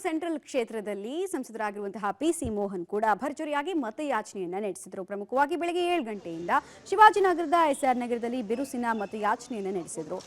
Central ಕ್ಷೇತ್ರದಲ್ಲಿ ಸಂಸದರಾಗಿರುವಂತಹ PC Mohan ಕೂಡ ಭರ್ಜರಿಯಾಗಿ ಮತಯಾಚನೆಯನ್ನ ನಡೆಸಿದರು. ಪ್ರಮುಖವಾಗಿ ಬೆಳಗ್ಗೆ 7 ಗಂಟೆಯಿಂದ ಶಿವಾಜಿನಗರದ ಎಸ್ಆರ್ ನಗರದಲ್ಲಿ ಬಿರುಸಿನ ಮತಯಾಚನೆಯನ್ನ ನಡೆಸಿದರು.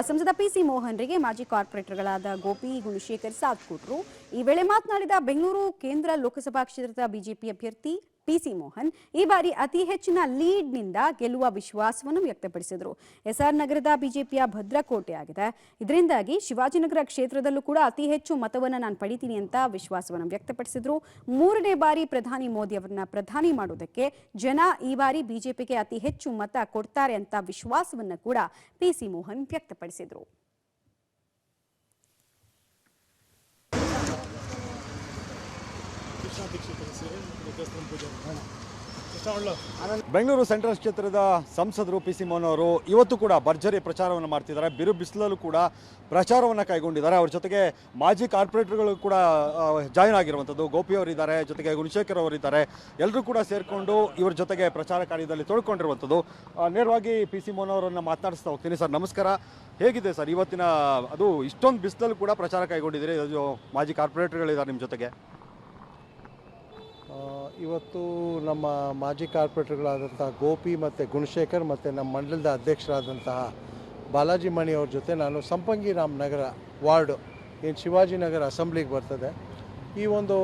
ಸಂಸದ ಪಿಸಿ ಮೋಹನ್ರಿಗೆ ಮಾಜಿ ಕಾರ್ಪೊರೇಟರ್ಗಳಾದ ಗೋಪಿ ಗುಣಶೇಖರ್ ಸಾಥ್ ಕೊಟ್ಟರು. ಈ ವೇಳೆ ಮಾತನಾಡಿದ ಬೆಂಗಳೂರು ಕೇಂದ್ರ ಲೋಕಸಭಾ ಕ್ಷೇತ್ರದ ಬಿಜೆಪಿ ಅಭ್ಯರ್ಥಿ ಪಿಸಿ ಮೋಹನ್ ಈ ಬಾರಿ ಅತಿ ಹೆಚ್ಚಿನ ಲೀಡ್ನಿಂದ ಗೆಲ್ಲುವ ವಿಶ್ವಾಸವನ್ನು ವ್ಯಕ್ತಪಡಿಸಿದರು. ಎಸ್ಆರ್ ನಗರದ ಬಿಜೆಪಿಯ ಭದ್ರಕೋಟೆ ಆಗಿದೆ. ಇದರಿಂದಾಗಿ ಶಿವಾಜಿನಗರ ಕ್ಷೇತ್ರದಲ್ಲೂ ಕೂಡ ಅತಿ ಹೆಚ್ಚು ಮತವನ್ನು ನಾನು ಪಡಿತೀನಿ ಅಂತ ವಿಶ್ವಾಸವನ್ನು ವ್ಯಕ್ತಪಡಿಸಿದರು. 3ನೇ ಬಾರಿ ಪ್ರಧಾನಿ ಮೋದಿ ಅವರನ್ನ ಪ್ರಧಾನಿ ಮಾಡೋದಕ್ಕೆ ಜನ ಈ ಬಾರಿ ಬಿಜೆಪಿಗೆ ಅತಿ ಹೆಚ್ಚು ಮತ ಕೊಡ್ತಾರೆ ಅಂತ ವಿಶ್ವಾಸವನ್ನು ಕೂಡ ಪಿಸಿ ಮೋಹನ್ ವ್ಯಕ್ತಪಡಿಸಿದರು. ಬೆಂಗಳೂರು ಸೆಂಟ್ರಲ್ ಕ್ಷೇತ್ರದ ಸಂಸದರು ಪಿಸಿ ಮೋಹನ್ ಅವರು ಇವತ್ತು ಕೂಡ ಭರ್ಜರಿ ಪ್ರಚಾರವನ್ನು ಮಾಡ್ತಿದ್ದಾರೆ. ಬಿರು ಬಿಸಿಲಲ್ಲೂ ಕೂಡ ಪ್ರಚಾರವನ್ನು ಕೈಗೊಂಡಿದ್ದಾರೆ. ಅವ್ರ ಜೊತೆಗೆ ಮಾಜಿ ಕಾರ್ಪೊರೇಟರ್ಗಳು ಕೂಡ ಜಾಯಿನ್ ಆಗಿರುವಂಥದ್ದು. ಗೋಪಿ ಅವರಿದ್ದಾರೆ, ಜೊತೆಗೆ ಗುಣಶೇಖರ್ ಅವರಿದ್ದಾರೆ. ಎಲ್ಲರೂ ಕೂಡ ಸೇರಿಕೊಂಡು ಇವ್ರ ಜೊತೆಗೆ ಪ್ರಚಾರ ಕಾರ್ಯದಲ್ಲಿ ತೊಡ್ಕೊಂಡಿರುವಂಥದ್ದು. ನೇರವಾಗಿ ಪಿಸಿ ಮೋಹನ್ ಅವರನ್ನು ಮಾತನಾಡಿಸ್ತಾ ಹೋಗ್ತೀನಿ. ಸರ್ ನಮಸ್ಕಾರ, ಹೇಗಿದೆ ಸರ್ ಇವತ್ತಿನ ಅದು ಇಷ್ಟೊಂದು ಬಿಸಿಲಲ್ಲೂ ಕೂಡ ಪ್ರಚಾರ ಕೈಗೊಂಡಿದ್ದೀರಿ? ಮಾಜಿ ಕಾರ್ಪೊರೇಟರ್ಗಳಿದ್ದಾರೆ ನಿಮ್ಮ ಜೊತೆಗೆ. ಇವತ್ತು ನಮ್ಮ ಮಾಜಿ ಕಾರ್ಪೊರೇಟರ್ಗಳಾದಂತಹ ಗೋಪಿ ಮತ್ತು ಗುಣಶೇಖರ್ ಮತ್ತು ನಮ್ಮ ಮಂಡಲದ ಅಧ್ಯಕ್ಷರಾದಂತಹ ಬಾಲಾಜಿ ಮಣಿ ಅವ್ರ ಜೊತೆ ನಾನು ಸಂಪಂಗಿ ರಾಮನಗರ ವಾರ್ಡು ಏನು ಶಿವಾಜಿನಗರ ಅಸೆಂಬ್ಲಿಗೆ ಬರ್ತದೆ, ಈ ಒಂದು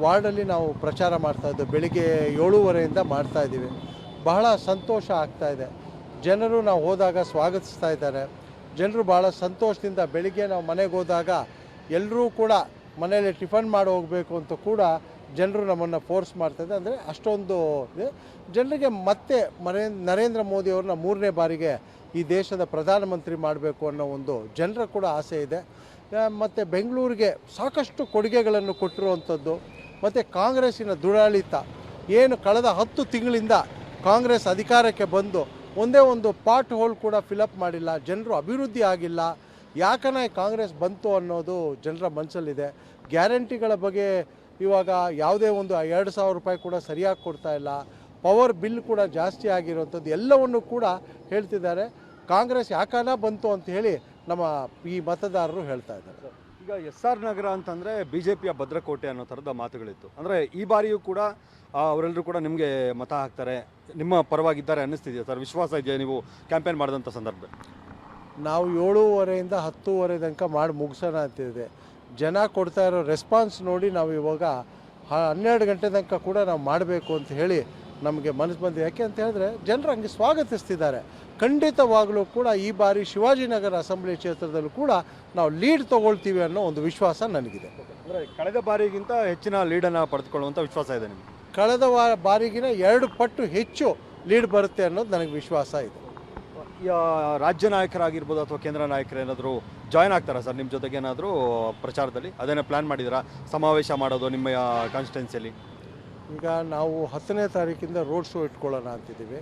ವಾರ್ಡಲ್ಲಿ ನಾವು ಪ್ರಚಾರ ಮಾಡ್ತಾಯಿದ್ದೇವೆ. ಬೆಳಿಗ್ಗೆ 7:30 ಮಾಡ್ತಾಯಿದ್ದೀವಿ. ಬಹಳ ಸಂತೋಷ ಆಗ್ತಾಯಿದೆ. ಜನರು ನಾವು ಹೋದಾಗ ಸ್ವಾಗತಿಸ್ತಾ ಇದ್ದಾರೆ. ಜನರು ಭಾಳ ಸಂತೋಷದಿಂದ ಬೆಳಿಗ್ಗೆ ನಾವು ಮನೆಗೆ ಹೋದಾಗ ಎಲ್ಲರೂ ಕೂಡ ಮನೆಯಲ್ಲಿ ಟಿಫನ್ ಮಾಡಿ ಹೋಗಬೇಕು ಅಂತ ಕೂಡ ಜನರು ನಮ್ಮನ್ನು ಫೋರ್ಸ್ ಮಾಡ್ತಾಯಿದೆ. ಅಂದರೆ ಅಷ್ಟೊಂದು ಜನರಿಗೆ ಮತ್ತೆ ನರೇಂದ್ರ ಮೋದಿ ಅವ್ರನ್ನ 3ನೇ ಬಾರಿಗೆ ಈ ದೇಶದ ಪ್ರಧಾನಮಂತ್ರಿ ಮಾಡಬೇಕು ಅನ್ನೋ ಒಂದು ಜನರ ಕೂಡ ಆಸೆ ಇದೆ. ಮತ್ತು ಬೆಂಗಳೂರಿಗೆ ಸಾಕಷ್ಟು ಕೊಡುಗೆಗಳನ್ನು ಕೊಟ್ಟಿರುವಂಥದ್ದು ಮತ್ತು ಕಾಂಗ್ರೆಸ್ಸಿನ ದುರಾಳಿತ ಏನು ಕಳೆದ 10 ತಿಂಗಳಿಂದ ಕಾಂಗ್ರೆಸ್ ಅಧಿಕಾರಕ್ಕೆ ಬಂದು ಒಂದೇ ಒಂದು ಪಾರ್ಟ್ ಹೋಲ್ ಕೂಡ ಫಿಲಪ್ ಮಾಡಿಲ್ಲ. ಜನರು ಅಭಿವೃದ್ಧಿ ಆಗಿಲ್ಲ. ಯಾಕನ ಕಾಂಗ್ರೆಸ್ ಬಂತು ಅನ್ನೋದು ಜನರ ಮನಸ್ಸಲ್ಲಿದೆ. ಗ್ಯಾರಂಟಿಗಳ ಬಗ್ಗೆ ಇವಾಗ ಯಾವುದೇ ಒಂದು 2,000 ರೂಪಾಯಿ ಕೂಡ ಸರಿಯಾಗಿ ಕೊಡ್ತಾ ಇಲ್ಲ. ಪವರ್ ಬಿಲ್ ಕೂಡ ಜಾಸ್ತಿ ಆಗಿರುವಂಥದ್ದು ಎಲ್ಲವನ್ನು ಕೂಡ ಹೇಳ್ತಿದ್ದಾರೆ. ಕಾಂಗ್ರೆಸ್ ಯಾಕನ ಬಂತು ಅಂತ ಹೇಳಿ ನಮ್ಮ ಈ ಮತದಾರರು ಹೇಳ್ತಾ ಇದ್ದಾರೆ. ಈಗ ಎಸ್ಆರ್ ನಗರ ಅಂತಂದರೆ ಬಿಜೆಪಿಯ ಭದ್ರಕೋಟೆ ಅನ್ನೋ ಥರದ ಮಾತುಗಳಿತ್ತು. ಅಂದರೆ ಈ ಬಾರಿಯೂ ಕೂಡ ಅವರೆಲ್ಲರೂ ಕೂಡ ನಿಮಗೆ ಮತ ಹಾಕ್ತಾರೆ, ನಿಮ್ಮ ಪರವಾಗಿದ್ದಾರೆ ಅನ್ನಿಸ್ತಿದೆಯಾ ಸರ್? ವಿಶ್ವಾಸ ಇದೆಯಾ ನೀವು ಕ್ಯಾಂಪೇನ್ ಮಾಡಿದಂಥ ಸಂದರ್ಭದಲ್ಲಿ? ನಾವು 7:30 10:30 ತನಕ ಮಾಡಿ ಮುಗಿಸೋಣ ಅಂತಿದೆ. ಜನ ಕೊಡ್ತಾ ಇರೋ ರೆಸ್ಪಾನ್ಸ್ ನೋಡಿ ನಾವು ಇವಾಗ 12 ಗಂಟೆ ತನಕ ಕೂಡ ನಾವು ಮಾಡಬೇಕು ಅಂತ ಹೇಳಿ ನಮಗೆ ಮನಸ್ಸು ಬಂದಿದೆ. ಯಾಕೆ ಅಂತ ಹೇಳಿದ್ರೆ ಜನರು ಹಂಗೆ ಸ್ವಾಗತಿಸ್ತಿದ್ದಾರೆ. ಖಂಡಿತವಾಗಲೂ ಕೂಡ ಈ ಬಾರಿ ಶಿವಾಜಿನಗರ ಅಸೆಂಬ್ಲಿ ಕ್ಷೇತ್ರದಲ್ಲೂ ಕೂಡ ನಾವು ಲೀಡ್ ತೊಗೊಳ್ತೀವಿ ಅನ್ನೋ ಒಂದು ವಿಶ್ವಾಸ ನನಗಿದೆ. ಅಂದರೆ ಕಳೆದ ಬಾರಿಗಿಂತ ಹೆಚ್ಚಿನ ಲೀಡನ್ನು ಪಡೆದುಕೊಳ್ಳುವಂಥ ವಿಶ್ವಾಸ ಇದೆ ನಿಮಗೆ? ಕಳೆದ ಬಾರಿಗಿನ 2 ಪಟ್ಟು ಹೆಚ್ಚು ಲೀಡ್ ಬರುತ್ತೆ ಅನ್ನೋದು ನನಗೆ ವಿಶ್ವಾಸ ಇದೆ. ರಾಜ್ಯ ನಾಯಕರಾಗಿರ್ಬೋದು ಅಥವಾ ಕೇಂದ್ರ ನಾಯಕರು ಏನಾದರೂ ಜಾಯ್ನ್ ಆಗ್ತಾರಾ ಸರ್ ನಿಮ್ಮ ಜೊತೆಗೆ ಏನಾದರೂ ಪ್ರಚಾರದಲ್ಲಿ? ಅದೇನೋ ಪ್ಲ್ಯಾನ್ ಮಾಡಿದ್ದೀರಾ ಸಮಾವೇಶ ಮಾಡೋದು ನಿಮ್ಮ ಕಾನ್ಸ್ಟಿಟ್ಯೂನ್ಸಿಯಲ್ಲಿ? ಈಗ ನಾವು 10ನೇ ತಾರೀಕಿಂದ ರೋಡ್ ಶೋ ಇಟ್ಕೊಳ್ಳೋಣ ಅಂತಿದ್ದೀವಿ.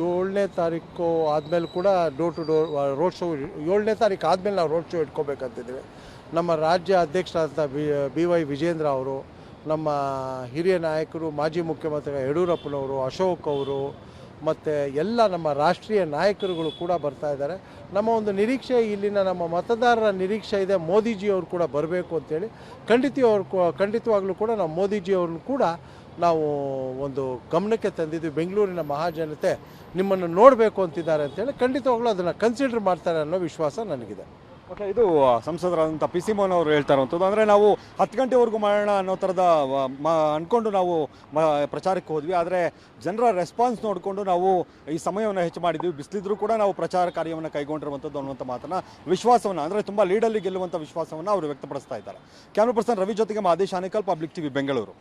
7ನೇ ತಾರೀಕು ಆದಮೇಲೆ ಕೂಡ door to door road show 7ನೇ ತಾರೀಕು ಆದಮೇಲೆ ನಾವು ರೋಡ್ ಶೋ ಇಟ್ಕೋಬೇಕಂತಿದ್ದೀವಿ. ನಮ್ಮ ರಾಜ್ಯ ಅಧ್ಯಕ್ಷರಾದ BY ವಿಜೇಂದ್ರ ಅವರು, ನಮ್ಮ ಹಿರಿಯ ನಾಯಕರು ಮಾಜಿ ಮುಖ್ಯಮಂತ್ರಿ ಯಡಿಯೂರಪ್ಪನವರು, ಅಶೋಕ್ ಅವರು ಮತ್ತು ಎಲ್ಲ ನಮ್ಮ ರಾಷ್ಟ್ರೀಯ ನಾಯಕರುಗಳು ಕೂಡ ಬರ್ತಾ ಇದ್ದಾರೆ. ನಮ್ಮ ಒಂದು ನಿರೀಕ್ಷೆ, ಇಲ್ಲಿನ ನಮ್ಮ ಮತದಾರರ ನಿರೀಕ್ಷೆ ಇದೆ, ಮೋದಿಜಿಯವರು ಕೂಡ ಬರಬೇಕು ಅಂತೇಳಿ. ಖಂಡಿತವಾಗ್ಲೂ ಕೂಡ ನಾವು ಮೋದಿಜಿಯವ್ರನ್ನ ಕೂಡ ನಾವು ಒಂದು ಗಮನಕ್ಕೆ ತಂದಿದ್ವಿ. ಬೆಂಗಳೂರಿನ ಮಹಾಜನತೆ ನಿಮ್ಮನ್ನು ನೋಡಬೇಕು ಅಂತಿದ್ದಾರೆ ಅಂತೇಳಿ ಖಂಡಿತವಾಗ್ಲೂ ಅದನ್ನು ಕನ್ಸಿಡರ್ ಮಾಡ್ತಾರೆ ಅನ್ನೋ ವಿಶ್ವಾಸ ನನಗಿದೆ. ಓಕೆ, ಇದು ಸಂಸದರಾದಂಥ ಪಿಸಿ ಮೋಹನ್ ಅವರು ಹೇಳ್ತಾ ಇರುವಂಥದ್ದು. ಅಂದರೆ ನಾವು 10 ಗಂಟೆವರೆಗೂ ಮಾಡೋಣ ಅನ್ನೋ ಥರದ ಅಂದ್ಕೊಂಡು ನಾವು ಪ್ರಚಾರಕ್ಕೆ ಹೋದ್ವಿ. ಆದರೆ ಜನರ ರೆಸ್ಪಾನ್ಸ್ ನೋಡಿಕೊಂಡು ನಾವು ಈ ಸಮಯವನ್ನು ಹೆಚ್ಚು ಮಾಡಿದ್ವಿ. ಬಿಸಿಲಿದ್ರೂ ಕೂಡ ನಾವು ಪ್ರಚಾರ ಕಾರ್ಯವನ್ನು ಕೈಗೊಂಡಿರುವಂಥದ್ದು ಅನ್ನುವಂಥ ಮಾತನ್ನು, ವಿಶ್ವಾಸವನ್ನು, ಅಂದರೆ ತುಂಬ ಲೀಡಲ್ಲಿ ಗೆಲ್ಲುವಂಥ ವಿಶ್ವಾಸವನ್ನು ಅವರು ವ್ಯಕ್ತಪಡಿಸ್ತಾ ಇದ್ದಾರೆ. ಕ್ಯಾಮ್ರಾ ಪರ್ಸನ್ ರವಿ ಜೊತೆಗೆ ಮಾದೇಶ್ ಆನೇಕಲ್, ಪಬ್ಲಿಕ್ ಟಿವಿ, ಬೆಂಗಳೂರು.